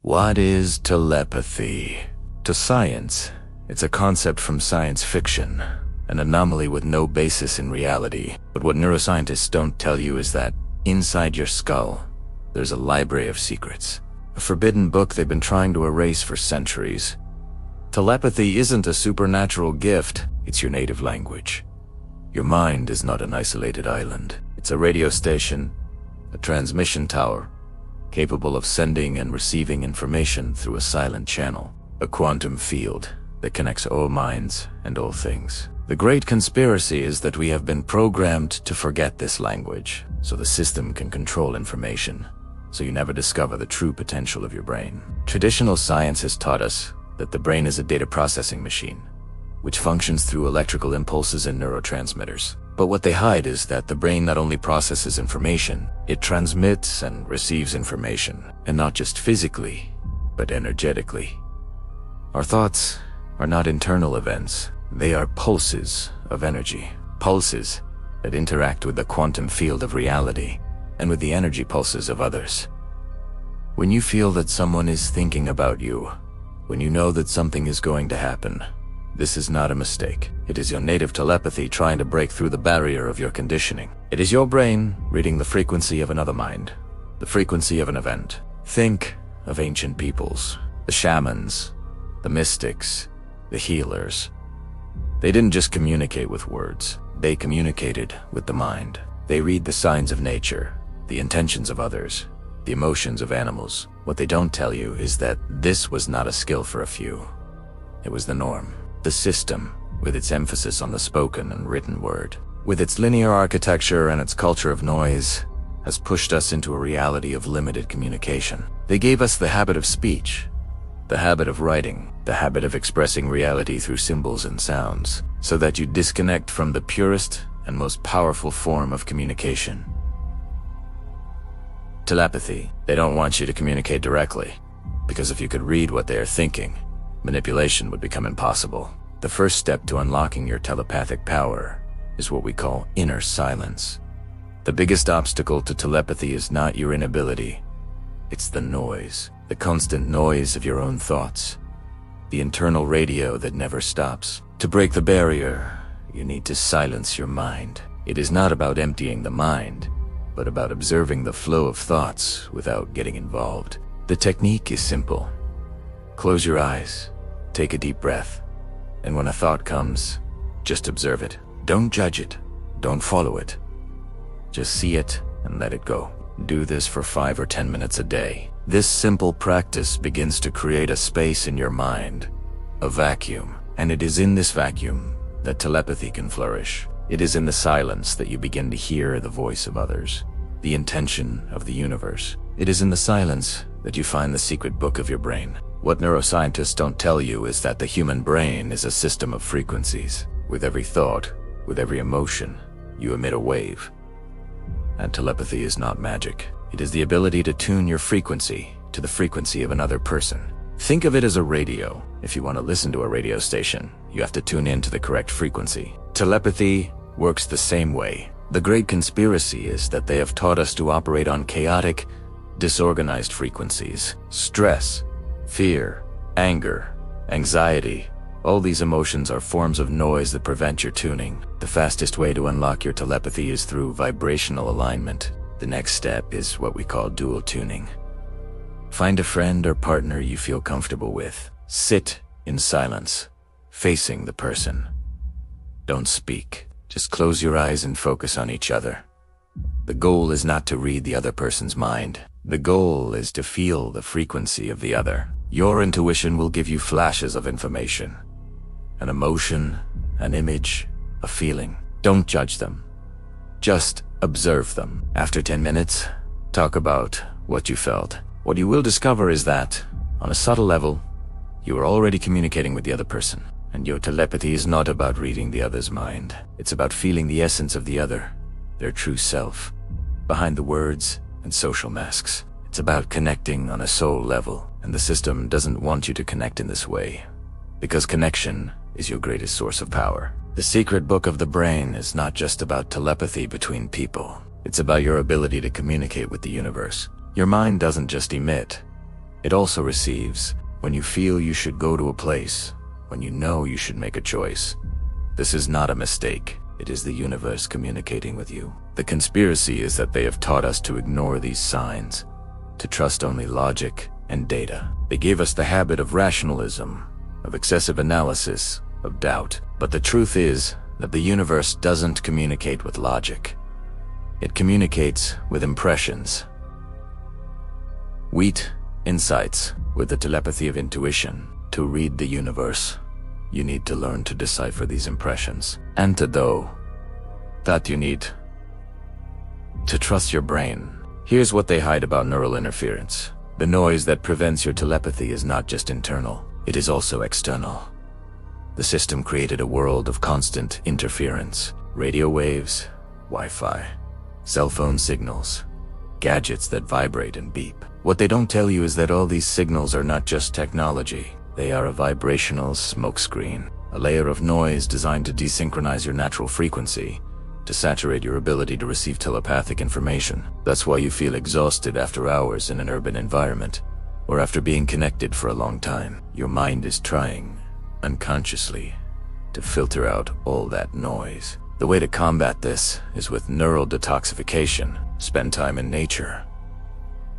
What is telepathy? To science, it's a concept from science fiction, an anomaly with no basis in reality. But what neuroscientists don't tell you is that inside your skull, there's a library of secrets, a forbidden book they've been trying to erase for centuries. Telepathy isn't a supernatural gift, it's your native language. Your mind is not an isolated island. It's a radio station, a transmission tower, capable of sending and receiving information through a silent channel, a quantum field that connects all minds and all things. The great conspiracy is that we have been programmed to forget this language, so the system can control information, so you never discover the true potential of your brain. Traditional science has taught us that the brain is a data processing machine, which functions through electrical impulses and neurotransmitters. But what they hide is that the brain not only processes information, it transmits and receives information, and not just physically, but energetically. Our thoughts are not internal events, they are pulses of energy, pulses that interact with the quantum field of reality and with the energy pulses of others. When you feel that someone is thinking about you, when you know that something is going to happen, this is not a mistake. It is your native telepathy trying to break through the barrier of your conditioning. It is your brain reading the frequency of another mind, the frequency of an event. Think of ancient peoples, the shamans, the mystics, the healers. They didn't just communicate with words, they communicated with the mind. They read the signs of nature, the intentions of others, the emotions of animals. What they don't tell you is that this was not a skill for a few. It was the norm. The system, with its emphasis on the spoken and written word, with its linear architecture and its culture of noise, has pushed us into a reality of limited communication. They gave us the habit of speech, the habit of writing, the habit of expressing reality through symbols and sounds, so that you disconnect from the purest and most powerful form of communication. Telepathy. They don't want you to communicate directly, because if you could read what they are thinking, manipulation would become impossible. The first step to unlocking your telepathic power is what we call inner silence. The biggest obstacle to telepathy is not your inability, it's the noise, the constant noise of your own thoughts, the internal radio that never stops. To break the barrier, you need to silence your mind. It is not about emptying the mind, but about observing the flow of thoughts without getting involved. The technique is simple. Close your eyes, take a deep breath, and when a thought comes, just observe it. Don't judge it, don't follow it. Just see it and let it go. Do this for 5 or 10 minutes a day. This simple practice begins to create a space in your mind, a vacuum, and it is in this vacuum that telepathy can flourish. It is in the silence that you begin to hear the voice of others, the intention of the universe. It is in the silence that you find the secret book of your brain. What neuroscientists don't tell you is that the human brain is a system of frequencies. With every thought, with every emotion, you emit a wave. And telepathy is not magic. It is the ability to tune your frequency to the frequency of another person. Think of it as a radio. If you want to listen to a radio station, you have to tune in to the correct frequency. Telepathy works the same way. The great conspiracy is that they have taught us to operate on chaotic, disorganized frequencies. Stress, fear, anger, anxiety, all these emotions are forms of noise that prevent your tuning. The fastest way to unlock your telepathy is through vibrational alignment. The next step is what we call dual tuning. Find a friend or partner you feel comfortable with. Sit in silence, facing the person. Don't speak. Just close your eyes and focus on each other. The goal is not to read the other person's mind. The goal is to feel the frequency of the other. Your intuition will give you flashes of information. An emotion, an image, a feeling. Don't judge them. Just observe them. After 10 minutes, talk about what you felt. What you will discover is that, on a subtle level, you are already communicating with the other person. And your telepathy is not about reading the other's mind. It's about feeling the essence of the other, their true self, behind the words and social masks. It's about connecting on a soul level, and the system doesn't want you to connect in this way, because connection is your greatest source of power. The secret book of the brain is not just about telepathy between people. It's about your ability to communicate with the universe. Your mind doesn't just emit, It also receives when you feel you should go to a place, when you know you should make a choice. This is not a mistake. It is the universe communicating with you. The conspiracy is that they have taught us to ignore these signs, to trust only logic and data. They gave us the habit of rationalism, of excessive analysis, of doubt. But the truth is that the universe doesn't communicate with logic. It communicates with impressions. Wheat insights with the telepathy of intuition. To read the universe, you need to learn to decipher these impressions. And to do that, you need to trust your brain. Here's what they hide about neural interference. The noise that prevents your telepathy is not just internal, it is also external. The system created a world of constant interference. Radio waves, Wi-Fi, cell phone signals, gadgets that vibrate and beep. What they don't tell you is that all these signals are not just technology. They are a vibrational smokescreen, a layer of noise designed to desynchronize your natural frequency, to saturate your ability to receive telepathic information. That's why you feel exhausted after hours in an urban environment, or after being connected for a long time. Your mind is trying, unconsciously, to filter out all that noise. The way to combat this is with neural detoxification. Spend time in nature.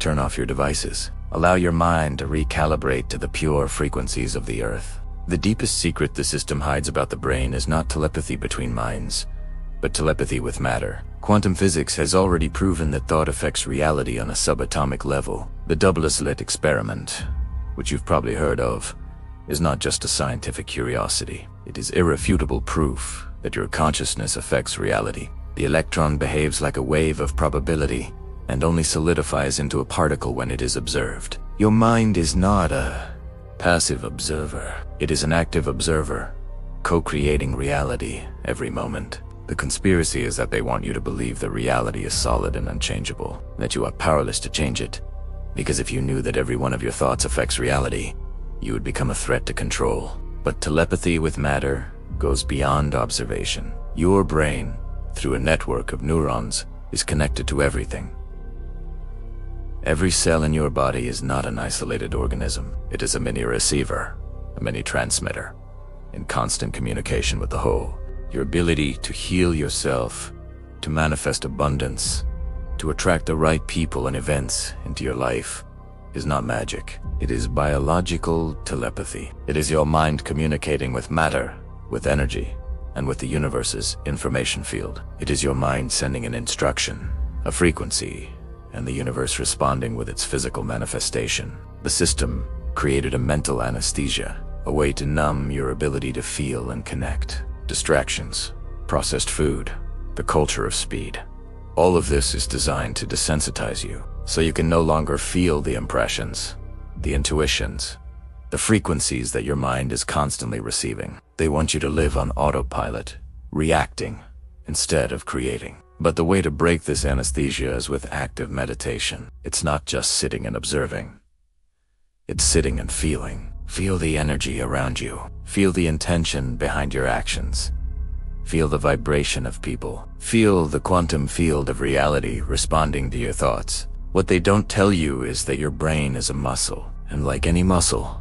Turn off your devices. Allow your mind to recalibrate to the pure frequencies of the earth. The deepest secret the system hides about the brain is not telepathy between minds, but telepathy with matter. Quantum physics has already proven that thought affects reality on a subatomic level. The double slit experiment, which you've probably heard of, is not just a scientific curiosity. It is irrefutable proof that your consciousness affects reality. The electron behaves like a wave of probability and only solidifies into a particle when it is observed. Your mind is not a passive observer. It is an active observer, co-creating reality every moment. The conspiracy is that they want you to believe that reality is solid and unchangeable, that you are powerless to change it. Because if you knew that every one of your thoughts affects reality, you would become a threat to control. But telepathy with matter goes beyond observation. Your brain, through a network of neurons, is connected to everything. Every cell in your body is not an isolated organism. It is a mini receiver, a mini transmitter, in constant communication with the whole. Your ability to heal yourself, to manifest abundance, to attract the right people and events into your life is not magic. It is biological telepathy. It is your mind communicating with matter, with energy, and with the universe's information field. It is your mind sending an instruction, a frequency, and the universe responding with its physical manifestation. The system created a mental anesthesia, a way to numb your ability to feel and connect. Distractions, processed food, the culture of speed. All of this is designed to desensitize you, so you can no longer feel the impressions, the intuitions, the frequencies that your mind is constantly receiving. They want you to live on autopilot, reacting instead of creating. But the way to break this anesthesia is with active meditation. It's not just sitting and observing. It's sitting and feeling. Feel the energy around you. Feel the intention behind your actions. Feel the vibration of people. Feel the quantum field of reality responding to your thoughts. What they don't tell you is that your brain is a muscle, and like any muscle,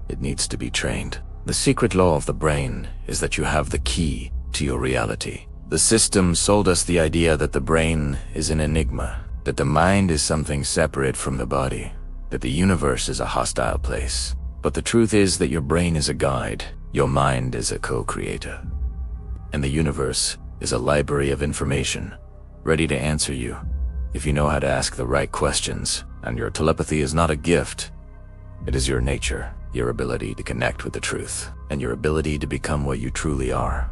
it needs to be trained. The secret law of the brain is that you have the key to your reality. The system sold us the idea that the brain is an enigma, that the mind is something separate from the body, that the universe is a hostile place. But the truth is that your brain is a guide, your mind is a co-creator, and the universe is a library of information, ready to answer you if you know how to ask the right questions. And your telepathy is not a gift, it is your nature, your ability to connect with the truth, and your ability to become what you truly are.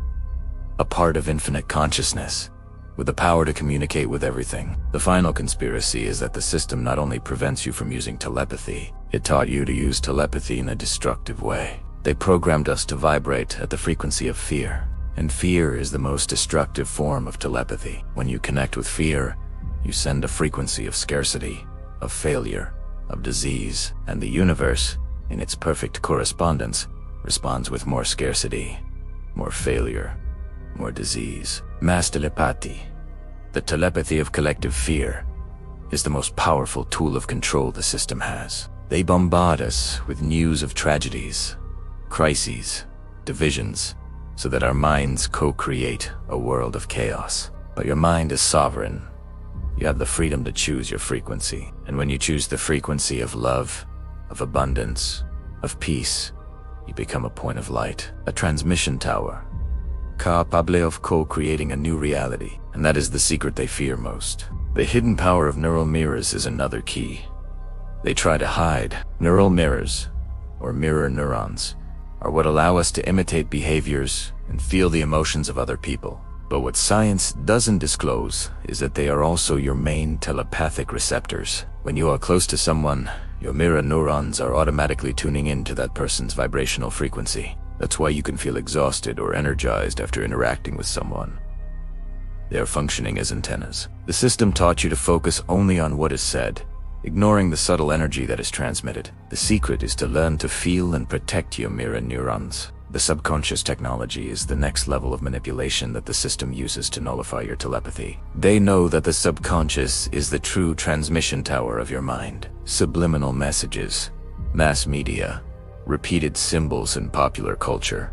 A part of infinite consciousness, with the power to communicate with everything. The final conspiracy is that the system not only prevents you from using telepathy, it taught you to use telepathy in a destructive way. They programmed us to vibrate at the frequency of fear, and fear is the most destructive form of telepathy. When you connect with fear, you send a frequency of scarcity, of failure, of disease, and the universe, in its perfect correspondence, responds with more scarcity, more failure, more disease. Mass telepathy, the telepathy of collective fear, is the most powerful tool of control the system has. They bombard us with news of tragedies, crises, divisions, so that our minds co-create a world of chaos. But your mind is sovereign. You have the freedom to choose your frequency. And when you choose the frequency of love, of abundance, of peace, you become a point of light, a transmission tower, capable of co-creating a new reality. And that is the secret they fear most. The hidden power of neural mirrors is another key. They try to hide. Neural mirrors, or mirror neurons, are what allow us to imitate behaviors and feel the emotions of other people. But what science doesn't disclose is that they are also your main telepathic receptors. When you are close to someone, your mirror neurons are automatically tuning into that person's vibrational frequency. That's why you can feel exhausted or energized after interacting with someone. They are functioning as antennas. The system taught you to focus only on what is said, ignoring the subtle energy that is transmitted. The secret is to learn to feel and protect your mirror neurons. The subconscious technology is the next level of manipulation that the system uses to nullify your telepathy. They know that the subconscious is the true transmission tower of your mind. Subliminal messages, mass media, repeated symbols in popular culture.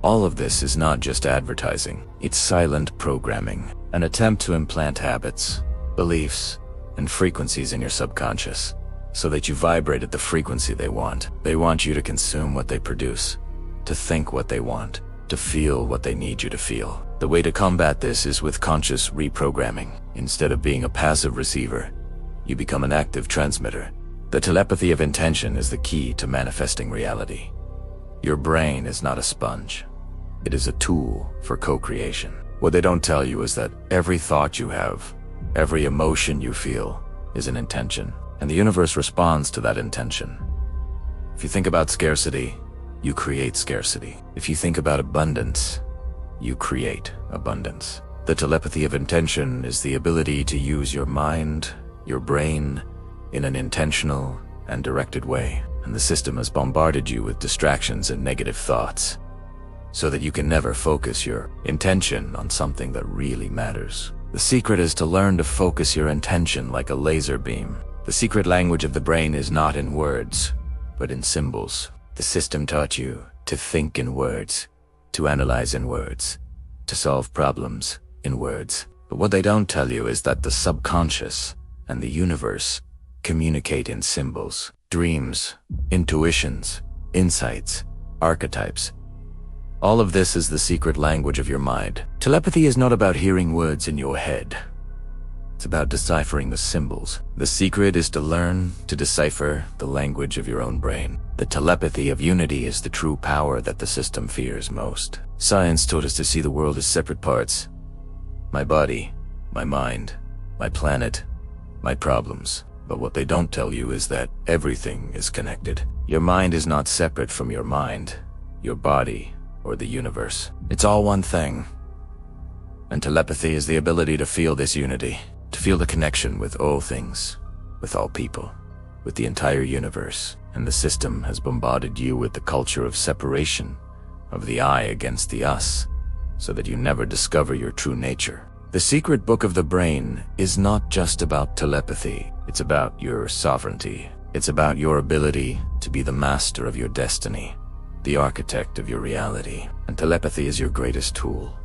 All of this is not just advertising, it's silent programming, an attempt to implant habits, beliefs, and frequencies in your subconscious, so that you vibrate at the frequency they want. They want you to consume what they produce, to think what they want, to feel what they need you to feel. The way to combat this is with conscious reprogramming. Instead of being a passive receiver, you become an active transmitter. The telepathy of intention is the key to manifesting reality. Your brain is not a sponge. It is a tool for co-creation. What they don't tell you is that every thought you have, every emotion you feel, is an intention, and the universe responds to that intention. If you think about scarcity, you create scarcity. If you think about abundance, you create abundance. The telepathy of intention is the ability to use your mind, your brain, in an intentional and directed way. And the system has bombarded you with distractions and negative thoughts, so that you can never focus your intention on something that really matters. The secret is to learn to focus your intention like a laser beam. The secret language of the brain is not in words, but in symbols. The system taught you to think in words, to analyze in words, to solve problems in words. But what they don't tell you is that the subconscious and the universe communicate in symbols, dreams, intuitions, insights, archetypes. All of this is the secret language of your mind. Telepathy is not about hearing words in your head. It's about deciphering the symbols. The secret is to learn to decipher the language of your own brain. The telepathy of unity is the true power that the system fears most. Science taught us to see the world as separate parts. My body, my mind, my planet, my problems. But what they don't tell you is that everything is connected. Your mind is not separate from your mind, your body, or the universe. It's all one thing. And telepathy is the ability to feel this unity, to feel the connection with all things, with all people, with the entire universe. And the system has bombarded you with the culture of separation, of the I against the us, so that you never discover your true nature. The secret book of the brain is not just about telepathy. It's about your sovereignty. It's about your ability to be the master of your destiny, the architect of your reality. And telepathy is your greatest tool.